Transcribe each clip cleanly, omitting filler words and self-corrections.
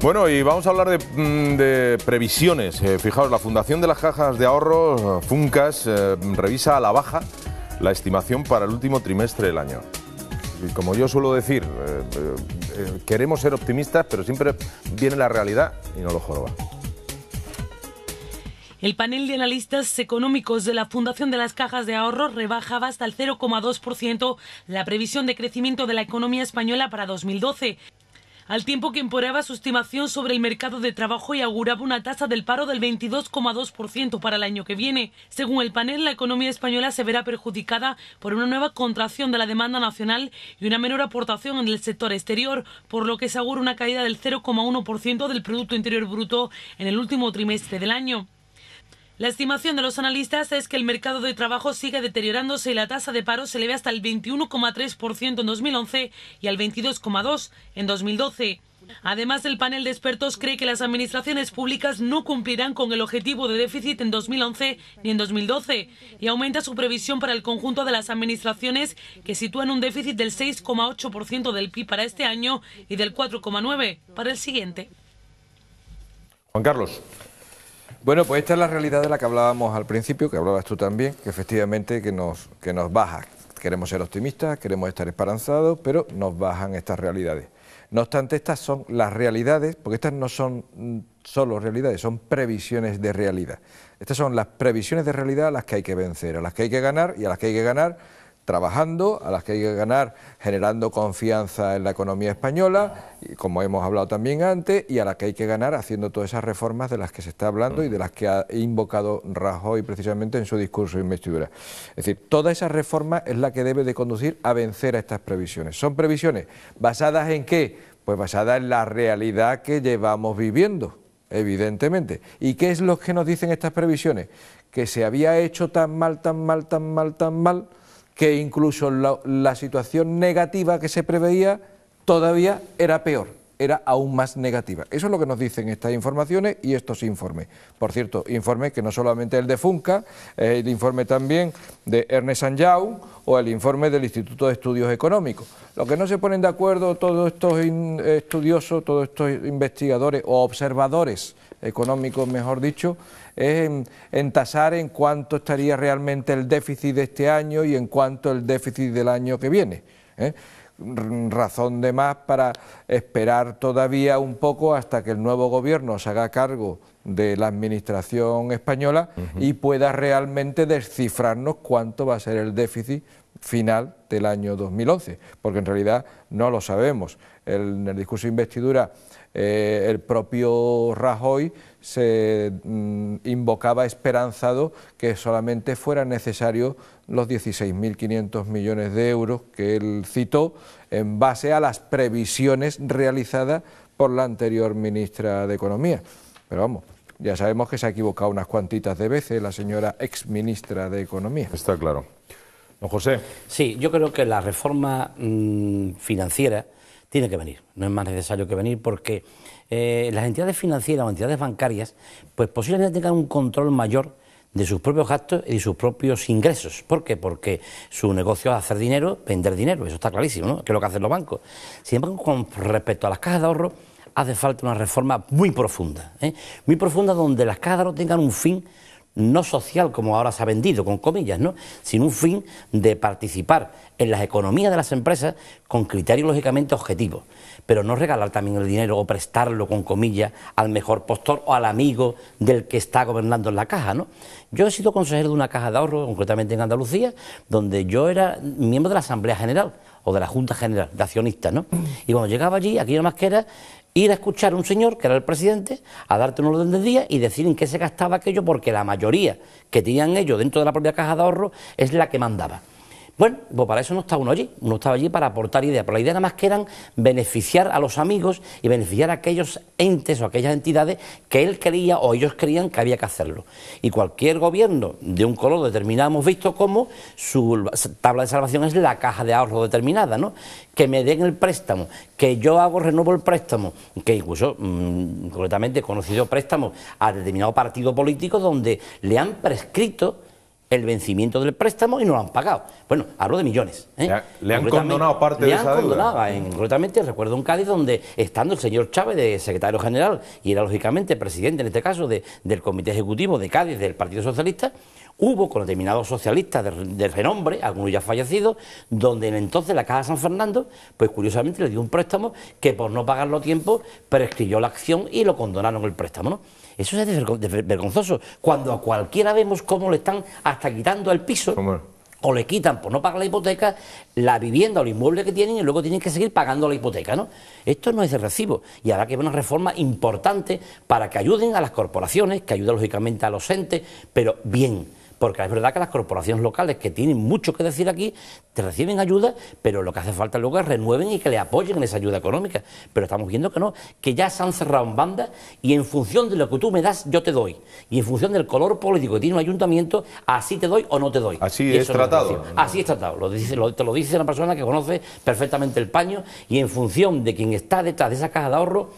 Bueno, y vamos a hablar de previsiones. Fijaos, la Fundación de las Cajas de Ahorro, Funcas, revisa a la baja la estimación para el último trimestre del año. Y como yo suelo decir, queremos ser optimistas, pero siempre viene la realidad y no lo joroba. El panel de analistas económicos de la Fundación de las Cajas de Ahorro rebajaba hasta el 0,2% la previsión de crecimiento de la economía española para 2012. Al tiempo que empeoraba su estimación sobre el mercado de trabajo y auguraba una tasa del paro del 22,2% para el año que viene. Según el panel, la economía española se verá perjudicada por una nueva contracción de la demanda nacional y una menor aportación en el sector exterior, por lo que se augura una caída del 0,1% del Producto Interior Bruto en el último trimestre del año. La estimación de los analistas es que el mercado de trabajo sigue deteriorándose y la tasa de paro se eleve hasta el 21,3% en 2011 y al 22,2% en 2012. Además, el panel de expertos cree que las administraciones públicas no cumplirán con el objetivo de déficit en 2011 ni en 2012 y aumenta su previsión para el conjunto de las administraciones, que sitúan un déficit del 6,8% del PIB para este año y del 4,9% para el siguiente. Juan Carlos. Bueno, pues esta es la realidad de la que hablábamos al principio, que hablabas tú también, que efectivamente que nos baja. Queremos ser optimistas, queremos estar esperanzados, pero nos bajan estas realidades. No obstante, estas son las realidades, porque estas no son solo realidades, son previsiones de realidad. Estas son las previsiones de realidad a las que hay que vencer, a las que hay que ganar y a las que hay que ganar trabajando, a las que hay que ganar generando confianza en la economía española, y como hemos hablado también antes, y a las que hay que ganar haciendo todas esas reformas de las que se está hablando y de las que ha invocado Rajoy precisamente en su discurso de investidura. Es decir, toda esa reforma es la que debe de conducir a vencer a estas previsiones. ¿Son previsiones basadas en qué? Pues basadas en la realidad que llevamos viviendo, evidentemente. ¿Y qué es lo que nos dicen estas previsiones? Que se había hecho tan mal, que incluso la situación negativa que se preveía todavía era peor, era aún más negativa. Eso es lo que nos dicen estas informaciones y estos informes. Por cierto, informes que no solamente el de Funca, el informe también de Ernst & Young o el informe del Instituto de Estudios Económicos. Lo que no se ponen de acuerdo todos estos estudiosos, todos estos investigadores o observadores económicos, mejor dicho, es en tasar en cuánto estaría realmente el déficit de este año y en cuánto el déficit del año que viene. Razón de más para esperar todavía un poco hasta que el nuevo gobierno se haga cargo de la administración española y pueda realmente descifrarnos cuánto va a ser el déficit final del año 2011, porque en realidad no lo sabemos. En el discurso de investidura el propio Rajoy se invocaba esperanzado que solamente fueran necesarios los 16.500 millones de euros que él citó en base a las previsiones realizadas por la anterior ministra de Economía. Pero vamos, ya sabemos que se ha equivocado unas cuantitas de veces la señora exministra de Economía. Está claro. Don José. Sí, yo creo que la reforma financiera tiene que venir, no es más necesario que venir porque las entidades financieras o entidades bancarias pues posiblemente tengan un control mayor de sus propios gastos y de sus propios ingresos. ¿Por qué? Porque su negocio es hacer dinero, vender dinero, eso está clarísimo, ¿no? Que es lo que hacen los bancos. Sin embargo, con respecto a las cajas de ahorro, hace falta una reforma muy profunda, muy profunda, donde las cajas de ahorro tengan un fin no social, como ahora se ha vendido, con comillas, ¿no?, sino un fin de participar en las economías de las empresas con criterios lógicamente objetivos, pero no regalar también el dinero o prestarlo, con comillas, al mejor postor o al amigo del que está gobernando en la caja, ¿no? Yo he sido consejero de una caja de ahorro, concretamente en Andalucía, donde yo era miembro de la Asamblea General o de la Junta General de Accionistas, ¿no? Y cuando llegaba allí, aquí nada más que era ir a escuchar a un señor, que era el presidente, a darte un orden del día y decir en qué se gastaba aquello, porque la mayoría que tenían ellos dentro de la propia caja de ahorro es la que mandaba. Bueno, pues para eso no estaba uno estaba allí para aportar ideas, pero la idea nada más que eran beneficiar a los amigos y beneficiar a aquellos entes o aquellas entidades que él quería o ellos creían que había que hacerlo. Y cualquier gobierno de un color determinado hemos visto cómo su tabla de salvación es la caja de ahorro determinada, ¿no? Que me den el préstamo, que yo renuevo el préstamo, que incluso concretamente he conocido préstamos a determinado partido político donde le han prescrito el vencimiento del préstamo y no lo han pagado. Bueno, hablo de millones. Le han condonado parte de esa deuda. Concretamente, recuerdo un Cádiz donde, estando el señor Chávez de secretario general y era lógicamente presidente, en este caso, del Comité Ejecutivo de Cádiz del Partido Socialista, hubo con determinados socialistas de renombre, algunos ya fallecidos, donde entonces la Caja San Fernando, pues curiosamente le dio un préstamo que por no pagarlo a tiempo prescribió la acción y lo condonaron el préstamo, ¿no? Eso es vergonzoso, cuando a cualquiera vemos cómo le están hasta quitando el piso, o le quitan por no pagar la hipoteca, la vivienda o el inmueble que tienen y luego tienen que seguir pagando la hipoteca, ¿no? Esto no es de recibo y habrá que ver una reforma importante para que ayuden a las corporaciones, que ayuden lógicamente a los entes, pero bien. Porque es verdad que las corporaciones locales, que tienen mucho que decir aquí, te reciben ayuda, pero lo que hace falta luego es renueven y que le apoyen en esa ayuda económica. Pero estamos viendo que no, que ya se han cerrado en banda y en función de lo que tú me das, yo te doy. Y en función del color político que tiene un ayuntamiento, así te doy o no te doy. Así es tratado. Así es tratado. Te lo dice una persona que conoce perfectamente el paño y en función de quien está detrás de esa caja de ahorro,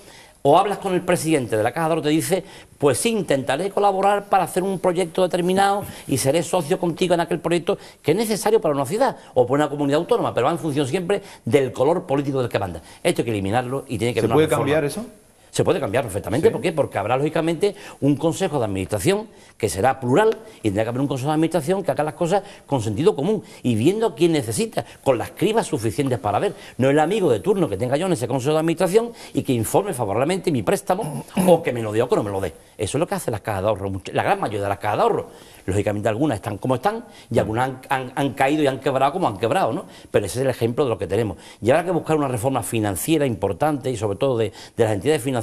o hablas con el presidente de la Caja de Ahorro, te dice, pues sí, intentaré colaborar para hacer un proyecto determinado y seré socio contigo en aquel proyecto que es necesario para una ciudad o para una comunidad autónoma, pero va en función siempre del color político del que manda. Esto hay que eliminarlo y tiene que haber una reforma. ¿Se puede cambiar eso? Se puede cambiar perfectamente, ¿sí? ¿Por qué? Porque habrá lógicamente un consejo de administración que será plural y tendrá que haber un consejo de administración que haga las cosas con sentido común y viendo a quién necesita, con las cribas suficientes para ver, no el amigo de turno que tenga yo en ese consejo de administración y que informe favorablemente mi préstamo o que me lo dé o que no me lo dé. Eso es lo que hacen las cajas de ahorro, la gran mayoría de las cajas de ahorro. Lógicamente algunas están como están y algunas han caído y han quebrado como han quebrado, ¿no? Pero ese es el ejemplo de lo que tenemos. Y habrá que buscar una reforma financiera importante y sobre todo de las entidades financieras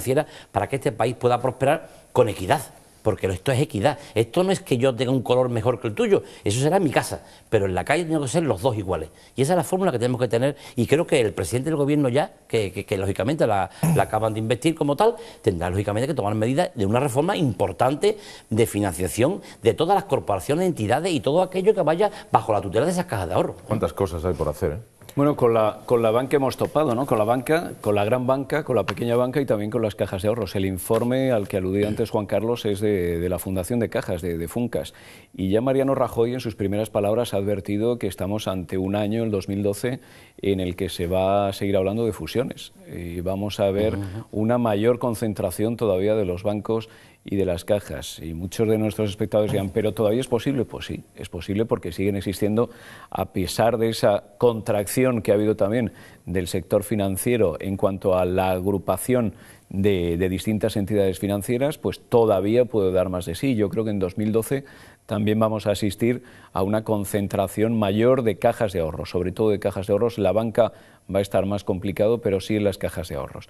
para que este país pueda prosperar con equidad. Porque esto es equidad. Esto no es que yo tenga un color mejor que el tuyo, eso será en mi casa, pero en la calle tienen que ser los dos iguales. Y esa es la fórmula que tenemos que tener y creo que el presidente del gobierno ya, que lógicamente la acaban de investir como tal, tendrá lógicamente que tomar medidas de una reforma importante de financiación de todas las corporaciones, entidades y todo aquello que vaya bajo la tutela de esas cajas de ahorro. ¿Cuántas cosas hay por hacer, Bueno, con la banca hemos topado, ¿no? Con la banca, con la gran banca, con la pequeña banca y también con las cajas de ahorros. El informe al que aludía antes Juan Carlos es de la Fundación de Cajas, de Funcas. Y ya Mariano Rajoy en sus primeras palabras ha advertido que estamos ante un año, el 2012, en el que se va a seguir hablando de fusiones. Y vamos a ver una mayor concentración todavía de los bancos y de las cajas. Y muchos de nuestros espectadores dirán, ¿pero todavía es posible? Pues sí, es posible porque siguen existiendo, a pesar de esa contracción que ha habido también del sector financiero en cuanto a la agrupación de distintas entidades financieras, pues todavía puede dar más de sí. Yo creo que en 2012 también vamos a asistir a una concentración mayor de cajas de ahorros, sobre todo de cajas de ahorros. La banca va a estar más complicado, pero sí en las cajas de ahorros.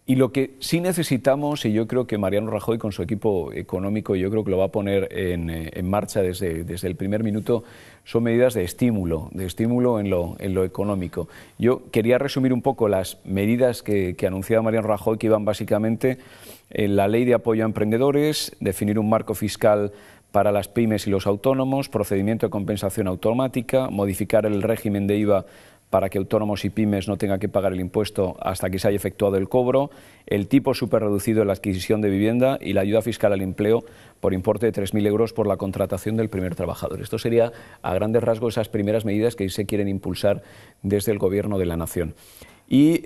Y lo que sí necesitamos, y yo creo que Mariano Rajoy con su equipo económico, yo creo que lo va a poner en marcha desde el primer minuto, son medidas de estímulo en lo económico. Yo quería resumir un poco las medidas que anunciaba Mariano Rajoy, que iban básicamente en la ley de apoyo a emprendedores, definir un marco fiscal para las pymes y los autónomos, procedimiento de compensación automática, modificar el régimen de IVA para que autónomos y pymes no tengan que pagar el impuesto hasta que se haya efectuado el cobro, el tipo superreducido en la adquisición de vivienda y la ayuda fiscal al empleo por importe de 3.000 euros por la contratación del primer trabajador. Esto sería, a grandes rasgos, esas primeras medidas que se quieren impulsar desde el Gobierno de la Nación. Y,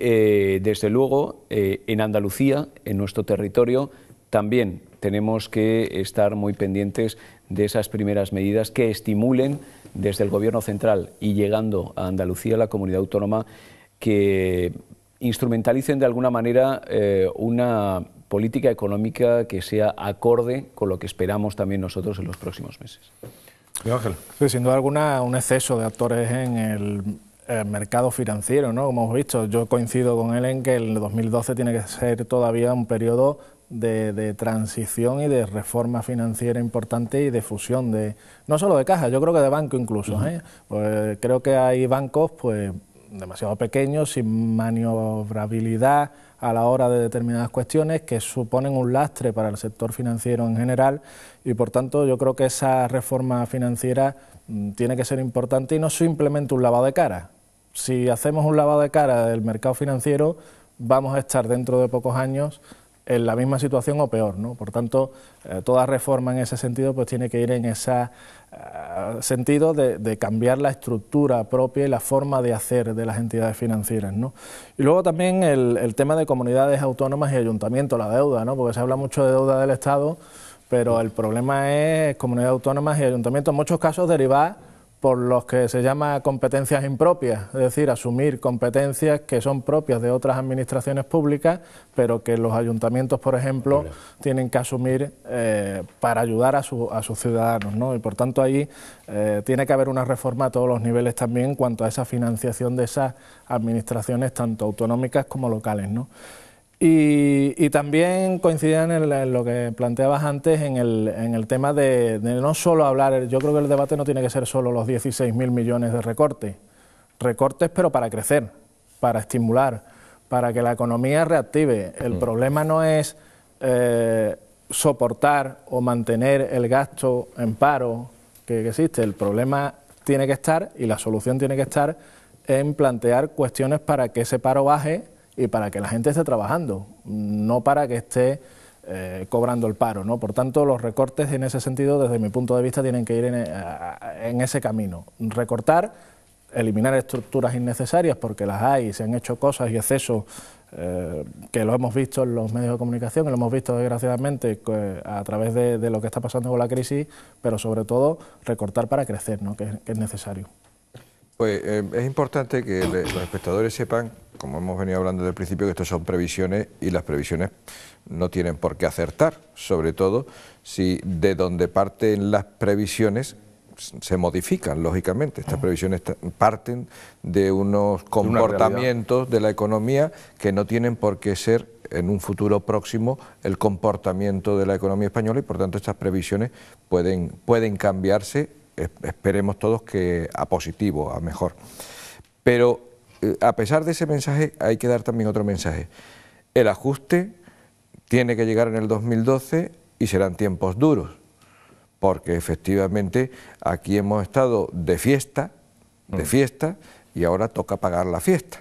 desde luego, en Andalucía, en nuestro territorio, también tenemos que estar muy pendientes de esas primeras medidas que estimulen desde el Gobierno central y llegando a Andalucía, la comunidad autónoma, que instrumentalicen de alguna manera una política económica que sea acorde con lo que esperamos también nosotros en los próximos meses. Ángel. Sí, sin duda alguna, un exceso de actores en el mercado financiero, ¿no? Como hemos visto, yo coincido con él en que el 2012 tiene que ser todavía un periodo de transición y de reforma financiera importante y de fusión, no solo de cajas, yo creo que de banco incluso. Pues creo que hay bancos pues demasiado pequeños, sin maniobrabilidad a la hora de determinadas cuestiones que suponen un lastre para el sector financiero en general y por tanto yo creo que esa reforma financiera tiene que ser importante y no simplemente un lavado de cara. Si hacemos un lavado de cara del mercado financiero vamos a estar dentro de pocos años en la misma situación o peor, ¿no? Por tanto, toda reforma en ese sentido pues tiene que ir en ese sentido de cambiar la estructura propia y la forma de hacer de las entidades financieras, ¿no? Y luego también el tema de comunidades autónomas y ayuntamientos, la deuda, ¿no? Porque se habla mucho de deuda del Estado, pero el problema es comunidades autónomas y ayuntamientos, en muchos casos derivadas por los que se llama competencias impropias, es decir, asumir competencias que son propias de otras administraciones públicas, pero que los ayuntamientos, por ejemplo, tienen que asumir para ayudar a sus ciudadanos, ¿no? Y por tanto ahí tiene que haber una reforma a todos los niveles también en cuanto a esa financiación de esas administraciones, tanto autonómicas como locales, ¿no? Y también coincidían en lo que planteabas antes, en el tema de no solo hablar, yo creo que el debate no tiene que ser solo los 16.000 millones de recortes, pero para crecer, para estimular, para que la economía reactive. El problema no es soportar o mantener el gasto en paro que existe, el problema tiene que estar y la solución tiene que estar en plantear cuestiones para que ese paro baje y para que la gente esté trabajando, no para que esté cobrando el paro, ¿no? Por tanto, los recortes en ese sentido, desde mi punto de vista, tienen que ir en ese camino. Recortar, eliminar estructuras innecesarias, porque las hay, se han hecho cosas y excesos que lo hemos visto en los medios de comunicación, que lo hemos visto desgraciadamente a través de lo que está pasando con la crisis, pero sobre todo recortar para crecer, ¿no? que es necesario. Pues es importante que los espectadores sepan, como hemos venido hablando desde el principio, que estos son previsiones y las previsiones no tienen por qué acertar, sobre todo si de donde parten las previsiones se modifican, lógicamente. Estas previsiones parten de unos comportamientos de la economía que no tienen por qué ser en un futuro próximo el comportamiento de la economía española y por tanto estas previsiones pueden cambiarse. Esperemos todos que a positivo, a mejor. Pero a pesar de ese mensaje hay que dar también otro mensaje. El ajuste tiene que llegar en el 2012 y serán tiempos duros, porque efectivamente aquí hemos estado de fiesta y ahora toca pagar la fiesta.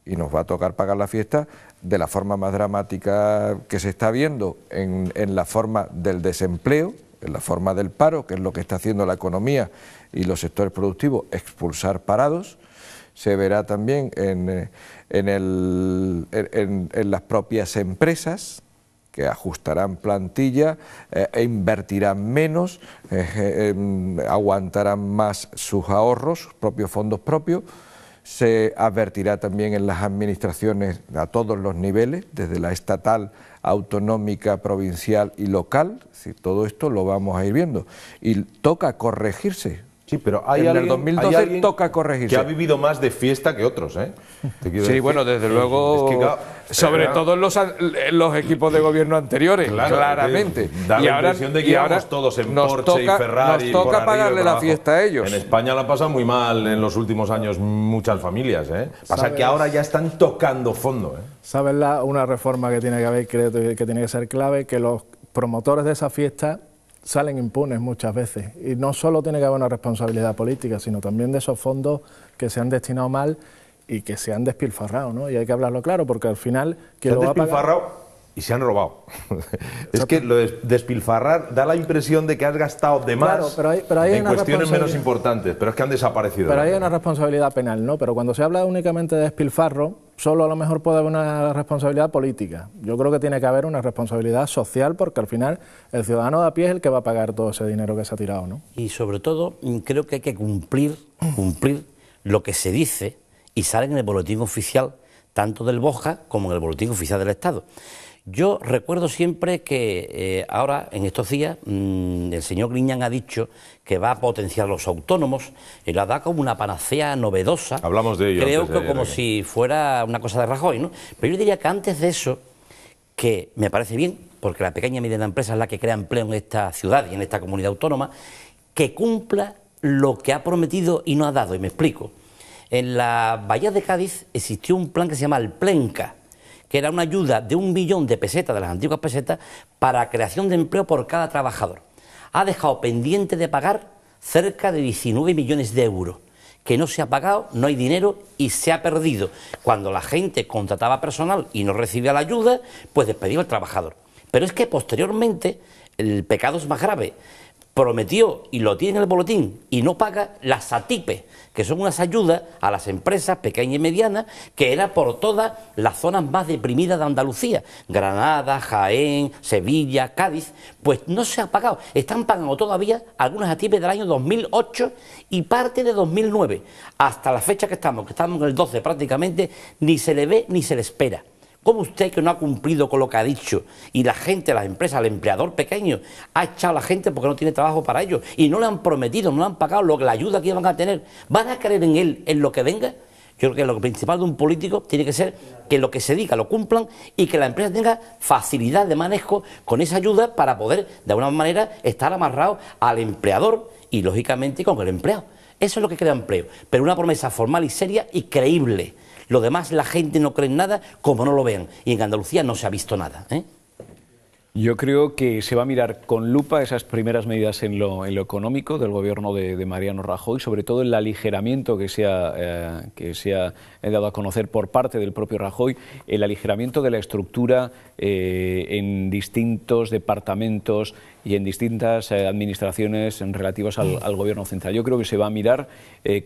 Y nos va a tocar pagar la fiesta de la forma más dramática que se está viendo en la forma del desempleo, en la forma del paro, que es lo que está haciendo la economía y los sectores productivos, expulsar parados. Se verá también en las propias empresas, que ajustarán plantilla e invertirán menos, aguantarán más sus ahorros, sus propios fondos propios. Se advertirá también en las administraciones a todos los niveles, desde la estatal, autonómica, provincial y local. Es decir, todo esto lo vamos a ir viendo. Y toca corregirse. Sí, pero hay en el 2012 toca corregirse. Que ha vivido más de fiesta que otros, ¿eh? Sí, bueno, desde luego, es que, claro, sobre todo los equipos de gobierno anteriores, claro, claramente. Da la impresión de que íbamos todos en Porsche y Ferrari. Nos toca pagarle la fiesta a ellos. En España la han pasado muy mal en los últimos años muchas familias, ¿eh? Pasa que ahora ya están tocando fondo, ¿eh? ¿Sabes una reforma que tiene que haber, creo que tiene que ser clave? Que los promotores de esa fiesta salen impunes muchas veces y no solo tiene que haber una responsabilidad política, sino también de esos fondos que se han destinado mal y que se han despilfarrado, ¿no? Y hay que hablarlo claro, porque al final se han despilfarrado y se han robado. Es que lo de despilfarrar da la impresión de que has gastado de más, claro, pero hay en cuestiones menos importantes, pero es que han desaparecido. Pero hay una responsabilidad penal, ¿no? Pero cuando se habla únicamente de despilfarro, solo a lo mejor puede haber una responsabilidad política. Yo creo que tiene que haber una responsabilidad social, porque al final el ciudadano de a pie es el que va a pagar todo ese dinero que se ha tirado, ¿no? Y sobre todo creo que hay que cumplir lo que se dice y sale en el boletín oficial, tanto del BOJA como en el boletín oficial del Estado. Yo recuerdo siempre que ahora, en estos días, el señor Griñán ha dicho que va a potenciar a los autónomos, y lo ha dado como una panacea novedosa. Hablamos de ello. Creo que como si fuera una cosa de Rajoy, ¿no? Pero yo diría que antes de eso, que me parece bien, porque la pequeña y mediana empresa es la que crea empleo en esta ciudad y en esta comunidad autónoma, que cumpla lo que ha prometido y no ha dado, y me explico. En la Bahía de Cádiz existió un plan que se llama el Plenca, que era una ayuda de 1 millón de pesetas, de las antiguas pesetas, para creación de empleo por cada trabajador. Ha dejado pendiente de pagar cerca de 19 millones de euros, que no se ha pagado, no hay dinero y se ha perdido. Cuando la gente contrataba personal y no recibía la ayuda, pues despedía al trabajador. Pero es que posteriormente el pecado es más grave. Prometió y lo tiene en el boletín y no paga las ATIPE, que son unas ayudas a las empresas pequeñas y medianas, que era por todas las zonas más deprimidas de Andalucía, Granada, Jaén, Sevilla, Cádiz. Pues no se ha pagado, están pagando todavía algunas ATIPE del año 2008 y parte de 2009, hasta la fecha que estamos en el 12 prácticamente, ni se le ve ni se le espera. ¿Cómo usted, que no ha cumplido con lo que ha dicho, y la gente, las empresas, el empleador pequeño, ha echado a la gente porque no tiene trabajo para ellos y no le han prometido, no le han pagado la ayuda que iban a tener? ¿Van a creer en él, en lo que venga? Yo creo que lo principal de un político tiene que ser que lo que se diga lo cumplan y que la empresa tenga facilidad de manejo con esa ayuda para poder, de alguna manera, estar amarrado al empleador y, lógicamente, con el empleado. Eso es lo que crea empleo, pero una promesa formal y seria y creíble. Lo demás, la gente no cree en nada como no lo vean. Y en Andalucía no se ha visto nada, ¿eh? Yo creo que se va a mirar con lupa esas primeras medidas en lo económico del gobierno de Mariano Rajoy, sobre todo el aligeramiento que se ha dado a conocer por parte del propio Rajoy, el aligeramiento de la estructura en distintos departamentos y en distintas administraciones relativas al gobierno central. Yo creo que se va a mirar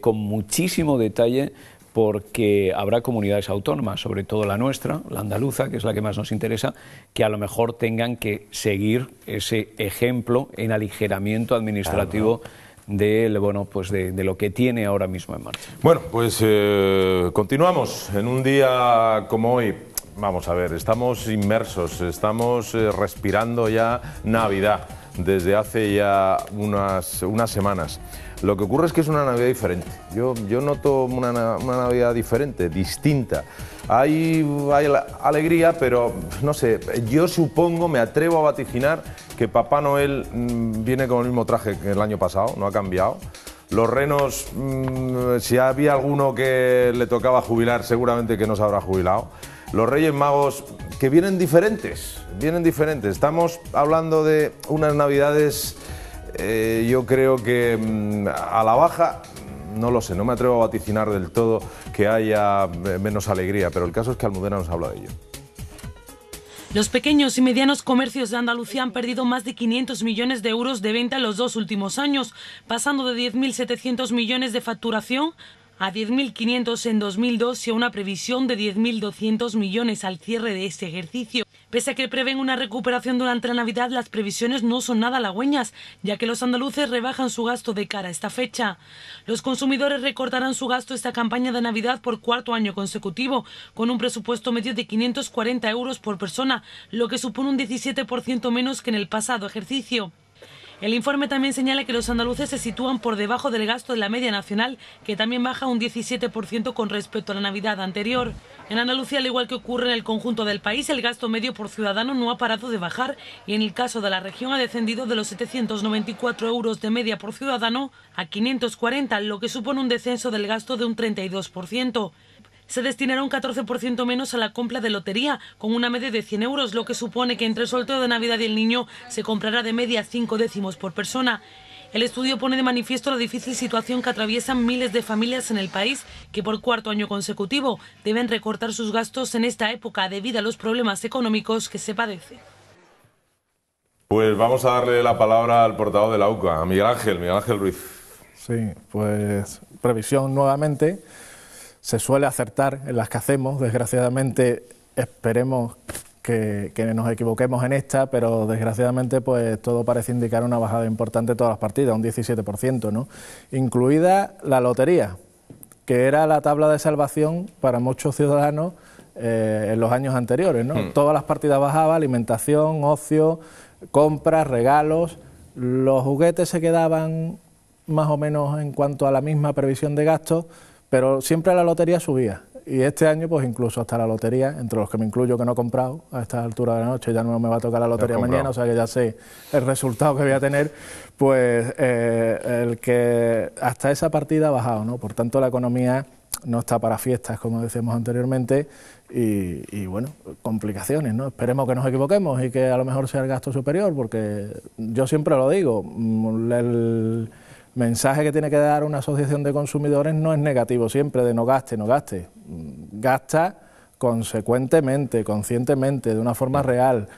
con muchísimo detalle, porque habrá comunidades autónomas, sobre todo la nuestra, la andaluza, que es la que más nos interesa, que a lo mejor tengan que seguir ese ejemplo en aligeramiento administrativo de lo que tiene ahora mismo en marcha. Bueno, pues continuamos en un día como hoy. Vamos a ver, estamos inmersos, estamos respirando ya Navidad desde hace ya unas semanas. Lo que ocurre es que es una Navidad diferente. Yo noto una Navidad diferente, distinta. Hay alegría, pero no sé, yo supongo, me atrevo a vaticinar que Papá Noel viene con el mismo traje que el año pasado, no ha cambiado. Los renos, si había alguno que le tocaba jubilar, seguramente que no se habrá jubilado. Los Reyes Magos, que vienen diferentes. Estamos hablando de unas Navidades, yo creo que a la baja, no lo sé, no me atrevo a vaticinar del todo que haya menos alegría, pero el caso es que Almudena nos habla de ello. Los pequeños y medianos comercios de Andalucía han perdido más de 500 millones de euros de venta en los 2 últimos años, pasando de 10.700 millones de facturación a 10.500 en 2002 y a una previsión de 10.200 millones al cierre de este ejercicio. Pese a que prevén una recuperación durante la Navidad, las previsiones no son nada halagüeñas, ya que los andaluces rebajan su gasto de cara a esta fecha. Los consumidores recortarán su gasto esta campaña de Navidad por 4º año consecutivo, con un presupuesto medio de 540 euros por persona, lo que supone un 17% menos que en el pasado ejercicio. El informe también señala que los andaluces se sitúan por debajo del gasto de la media nacional, que también baja un 17% con respecto a la Navidad anterior. En Andalucía, al igual que ocurre en el conjunto del país, el gasto medio por ciudadano no ha parado de bajar y en el caso de la región ha descendido de los 794 euros de media por ciudadano a 540, lo que supone un descenso del gasto de un 32%. Se destinará un 14% menos a la compra de lotería, con una media de 100 euros, lo que supone que entre el sorteo de Navidad y el niño se comprará de media 5 décimos por persona. El estudio pone de manifiesto la difícil situación que atraviesan miles de familias en el país, que por 4º año consecutivo deben recortar sus gastos en esta época debido a los problemas económicos que se padecen. Pues vamos a darle la palabra al portavoz de la UCA, a Miguel Ángel Ruiz. Sí, pues previsión nuevamente. Se suele acertar en las que hacemos, desgraciadamente esperemos que nos equivoquemos en esta, pero desgraciadamente pues todo parece indicar una bajada importante de todas las partidas, un 17%, ¿no? Incluida la lotería, que era la tabla de salvación para muchos ciudadanos en los años anteriores, ¿no? Todas las partidas bajaban, alimentación, ocio, compras, regalos, los juguetes se quedaban más o menos en cuanto a la misma previsión de gastos, pero siempre la lotería subía. Y este año, pues incluso hasta la lotería, entre los que me incluyo que no he comprado a esta altura de la noche, ya no me va a tocar la lotería mañana, o sea que ya sé el resultado que voy a tener, pues el que hasta esa partida ha bajado, ¿no? Por tanto, la economía no está para fiestas, como decíamos anteriormente, y bueno, complicaciones, ¿no? Esperemos que nos equivoquemos y que a lo mejor sea el gasto superior, porque yo siempre lo digo, mensaje que tiene que dar una asociación de consumidores no es negativo siempre, de no gaste, no gaste. Gasta consecuentemente, conscientemente, de una forma real.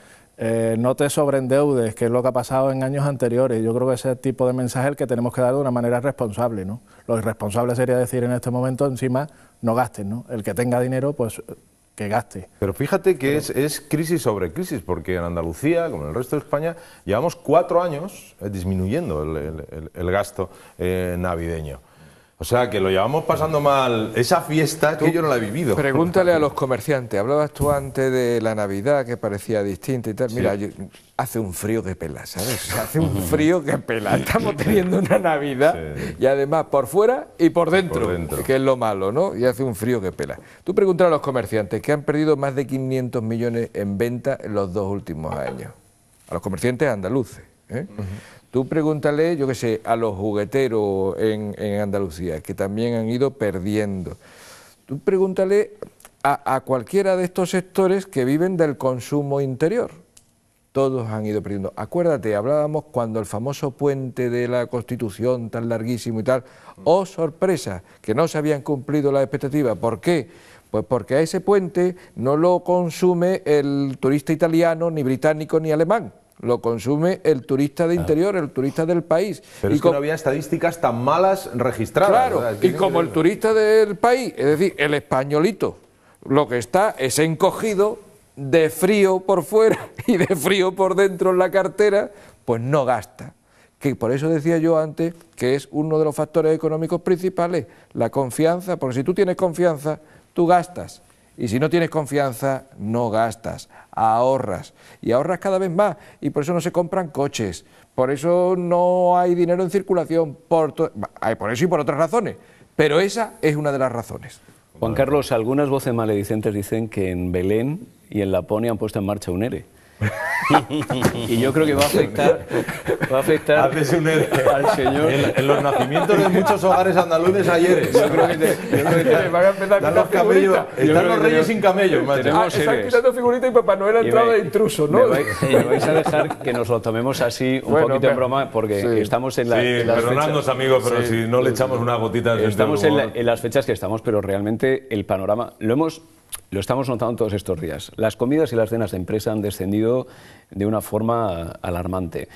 No te sobreendeudes, que es lo que ha pasado en años anteriores. Yo creo que ese tipo de mensaje es el que tenemos que dar de una manera responsable, ¿no? Lo irresponsable sería decir en este momento, encima, no gastes, ¿no? El que tenga dinero, pues que gaste. Pero fíjate que es crisis sobre crisis, porque en Andalucía, como en el resto de España, llevamos 4 años disminuyendo el gasto navideño. O sea, que lo llevamos pasando mal. Esa fiesta que yo no la he vivido. Pregúntale a los comerciantes. Hablabas tú antes de la Navidad, que parecía distinta y tal. Mira, hace un frío que pela, ¿sabes? Hace un frío que pela. Estamos teniendo una Navidad y además por fuera y por dentro, que es lo malo, ¿no? Y hace un frío que pela. Tú pregúntale a los comerciantes que han perdido más de 500 millones en venta en los 2 últimos años. A los comerciantes andaluces, ¿eh? Tú pregúntale, yo qué sé, a los jugueteros en Andalucía, que también han ido perdiendo. Tú pregúntale a cualquiera de estos sectores que viven del consumo interior. Todos han ido perdiendo. Acuérdate, hablábamos cuando el famoso puente de la Constitución, tan larguísimo y tal, ¡oh sorpresa!, que no se habían cumplido las expectativas. ¿Por qué? Pues porque a ese puente no lo consume el turista italiano, ni británico, ni alemán. Lo consume el turista de interior, el turista del país. Pero es que no había estadísticas tan malas registradas. Claro, y como el turista del país, es decir, el españolito, lo que está es encogido, de frío por fuera y de frío por dentro en la cartera, pues no gasta. Que por eso decía yo antes que es uno de los factores económicos principales, la confianza, porque si tú tienes confianza, tú gastas. Y si no tienes confianza, no gastas, ahorras. Y ahorras cada vez más. Y por eso no se compran coches. Por eso no hay dinero en circulación. Por eso y por otras razones. Pero esa es una de las razones. Juan Carlos, algunas voces maledicentes dicen que en Belén y en Laponia han puesto en marcha un ERE. Y yo creo que va a afectar Haces un ERE al señor. En los nacimientos de muchos hogares andaluces ayer. Yo creo que van a empezar a quitar figuritas. Están los reyes sin camellos, macho. Están quitando figuritas y Papá Noel ha entrado de intruso, ¿no? Me vais a dejar que nos lo tomemos así un poquito en broma, porque estamos en las perdonadnos, fechas, amigos, pero si no le echamos una gotita de estamos en las fechas que estamos, pero realmente el panorama lo estamos notando todos estos días. Las comidas y las cenas de empresa han descendido de una forma alarmante.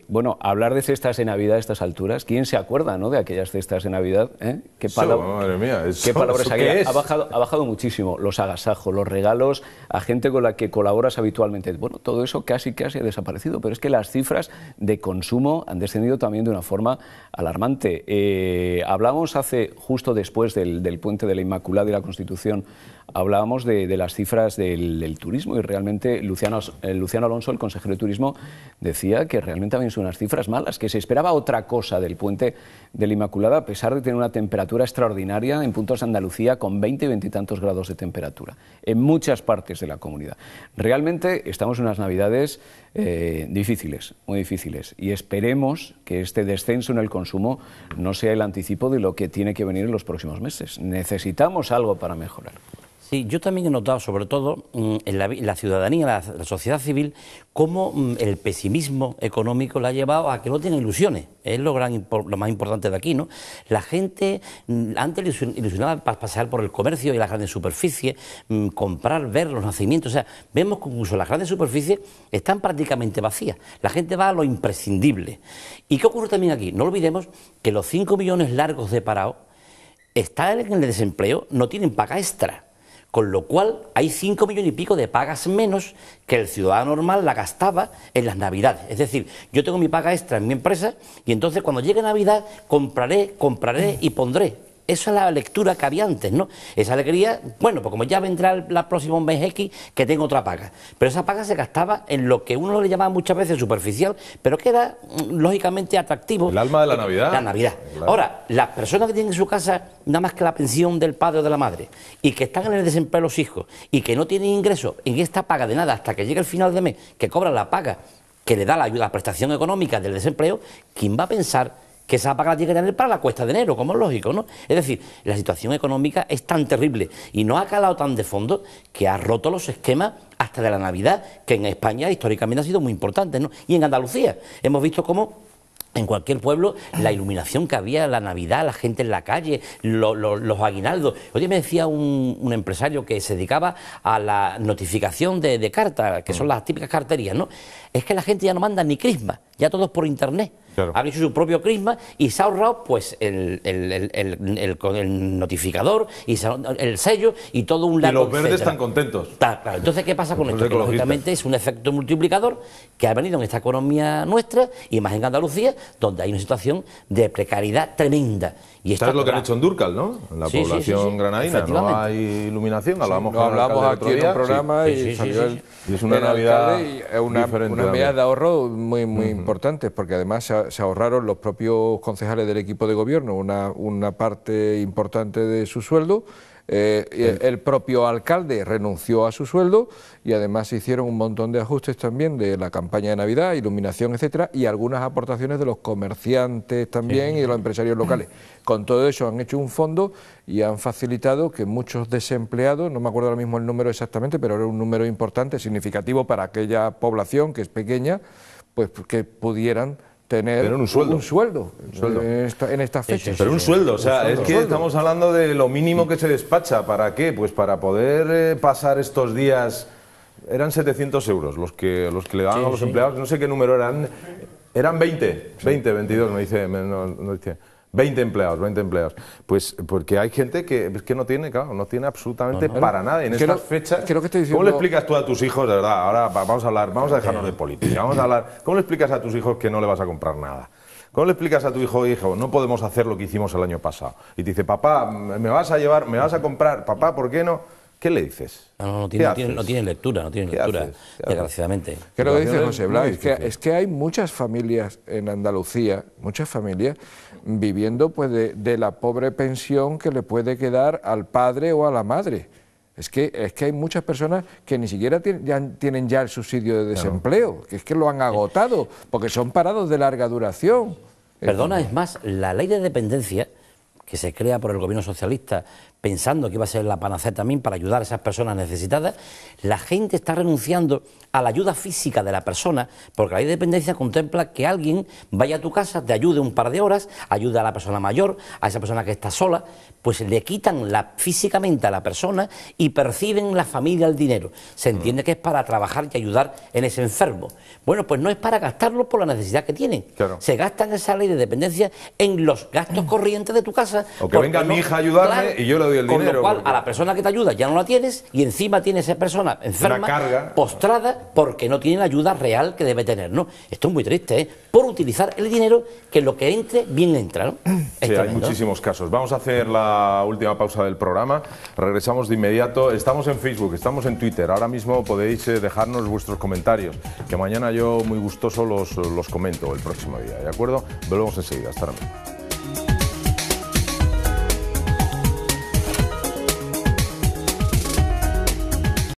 Bueno, hablar de cestas de Navidad a estas alturas, ¿quién se acuerda, ¿no?, de aquellas cestas de Navidad? ¿Qué madre mía, ¿qué palabras aquellas? Ha bajado muchísimo. Los agasajos, los regalos a gente con la que colaboras habitualmente. Bueno, todo eso casi ha desaparecido, pero es que las cifras de consumo han descendido también de una forma alarmante. Hablamos justo después del puente de la Inmaculada y la Constitución, hablábamos de las cifras del turismo y realmente Luciano Alonso, el consejero de Turismo, decía que realmente habían sido unas cifras malas, que se esperaba otra cosa del puente de la Inmaculada, a pesar de tener una temperatura extraordinaria en puntos de Andalucía con 20 y 20 y tantos grados de temperatura, en muchas partes de la comunidad. Realmente estamos en unas Navidades difíciles, muy difíciles, y esperemos que este descenso en el consumo no sea el anticipo de lo que tiene que venir en los próximos meses. Necesitamos algo para mejorar. Sí, yo también he notado, sobre todo en la ciudadanía, la sociedad civil, cómo el pesimismo económico la ha llevado a que no tiene ilusiones. Es lo más importante de aquí, ¿no? La gente antes ilusionaba para pasear por el comercio y las grandes superficies, comprar, ver los nacimientos. O sea, vemos que incluso las grandes superficies están prácticamente vacías. La gente va a lo imprescindible. ¿Y qué ocurre también aquí? No olvidemos que los 5 millones largos de parados están en el desempleo, no tienen paga extra. Con lo cual hay 5 millones y pico de pagas menos que el ciudadano normal la gastaba en las Navidades. Es decir, yo tengo mi paga extra en mi empresa y entonces cuando llegue Navidad compraré y pondré. Esa es la lectura que había antes, ¿no? Esa alegría, bueno, pues como ya vendrá el próximo mes X, que tengo otra paga. Pero esa paga se gastaba en lo que uno le llamaba muchas veces superficial, pero que era lógicamente atractivo. El alma de la Navidad. La Navidad. Claro. Ahora, las personas que tienen en su casa nada más que la pensión del padre o de la madre, y que están en el desempleo los hijos, y que no tienen ingresos en esta paga de nada hasta que llegue el final de mes, que cobran la paga que le da la ayuda, la prestación económica del desempleo, ¿quién va a pensar que esa paga la tiene que tener para la cuesta de enero, como es lógico, ¿no? Es decir, la situación económica es tan terrible y no ha calado tan de fondo que ha roto los esquemas hasta de la Navidad, que en España históricamente ha sido muy importante, ¿no? Y en Andalucía hemos visto cómo En cualquier pueblo, la iluminación que había, la Navidad, la gente en la calle, los aguinaldos. Hoy día me decía un empresario que se dedicaba a la notificación de cartas, que son las típicas carterías, ¿no? Es que la gente ya no manda ni crisma, ya todo es por internet. Claro. Han hecho su propio crisma y se ha ahorrado pues el notificador y el sello y todo un largo. Y los verdes están contentos. Claro. Entonces, ¿qué pasa con Los esto? Que ecologistas. lógicamente es un efecto multiplicador que ha venido en esta economía nuestra y más en Andalucía, donde hay una situación de precariedad tremenda. Y esto ¿Sabes lo que han claro, hecho en Dúrcal, no? En la Sí, sí, población sí. granadina no Efectivamente. hay iluminación. Hablamos Lo hablamos aquí en un programa Sí, y sí, salió sí, sí. Y es una el Navidad alcalde y es una diferente medida también. de ahorro muy importante, porque además se ahorraron los propios concejales del equipo de gobierno una parte importante de su sueldo. El propio alcalde renunció a su sueldo y además se hicieron un montón de ajustes también de la campaña de Navidad, iluminación, etcétera, y algunas aportaciones de los comerciantes también y de los empresarios locales. Con todo eso han hecho un fondo y han facilitado que muchos desempleados, no me acuerdo ahora mismo el número exactamente, pero era un número importante, significativo para aquella población que es pequeña, pues que pudieran tener un sueldo. un sueldo en estas fechas. Pero un sueldo, o sea, sueldo. es que estamos hablando de lo mínimo que se despacha. ¿Para qué? Pues para poder pasar estos días. Eran 700 euros los que le daban a los empleados, no sé qué número eran. Eran 20, 22, me dice. No dice. 20 empleados. Pues porque hay gente que no tiene, claro, no tiene absolutamente para nada. En estas fechas, creo que estoy diciendo... ¿cómo le explicas tú a tus hijos, de verdad? Ahora vamos a dejarnos de política, vamos a hablar. ¿Cómo le explicas a tus hijos que no le vas a comprar nada? ¿Cómo le explicas a tu hijo, no podemos hacer lo que hicimos el año pasado? Y te dice, papá, me vas a comprar, papá, ¿por qué no? ¿Qué le dices? No tienen lectura, desgraciadamente. ¿Qué es lo que dice José Blas? Muy difícil. Es que hay muchas familias en Andalucía, muchas familias viviendo pues de la pobre pensión que le puede quedar al padre o a la madre. Es que hay muchas personas que ni siquiera tienen ya el subsidio de desempleo, que es que lo han agotado, porque son parados de larga duración. Perdona, es más, la ley de dependencia que se crea por el gobierno socialista pensando que iba a ser la panacea también para ayudar a esas personas necesitadas, la gente está renunciando a la ayuda física de la persona, porque la ley de dependencia contempla que alguien vaya a tu casa, te ayude un par de horas, ayude a la persona mayor, a esa persona que está sola, pues le quitan físicamente a la persona y perciben la familia el dinero. Se entiende que es para trabajar y ayudar en ese enfermo. Bueno, pues no es para gastarlo por la necesidad que tienen. Claro. Se gastan esa ley de dependencia en los gastos corrientes de tu casa. O que venga mi hija a ayudarme y yo le doy el con dinero. Lo cual, porque... a la persona que te ayuda ya no la tienes y encima tiene esa persona enferma, una carga, postrada, porque no tiene la ayuda real que debe tener, ¿no? Esto es muy triste, ¿eh? Por utilizar el dinero que lo que entre, bien entra, ¿no? Sí, hay muchísimos casos. Vamos a hacer la última pausa del programa. Regresamos de inmediato. Estamos en Facebook, estamos en Twitter. Ahora mismo podéis dejarnos vuestros comentarios, que mañana yo muy gustoso los comento el próximo día, ¿de acuerdo? Volvemos enseguida. Hasta ahora mismo.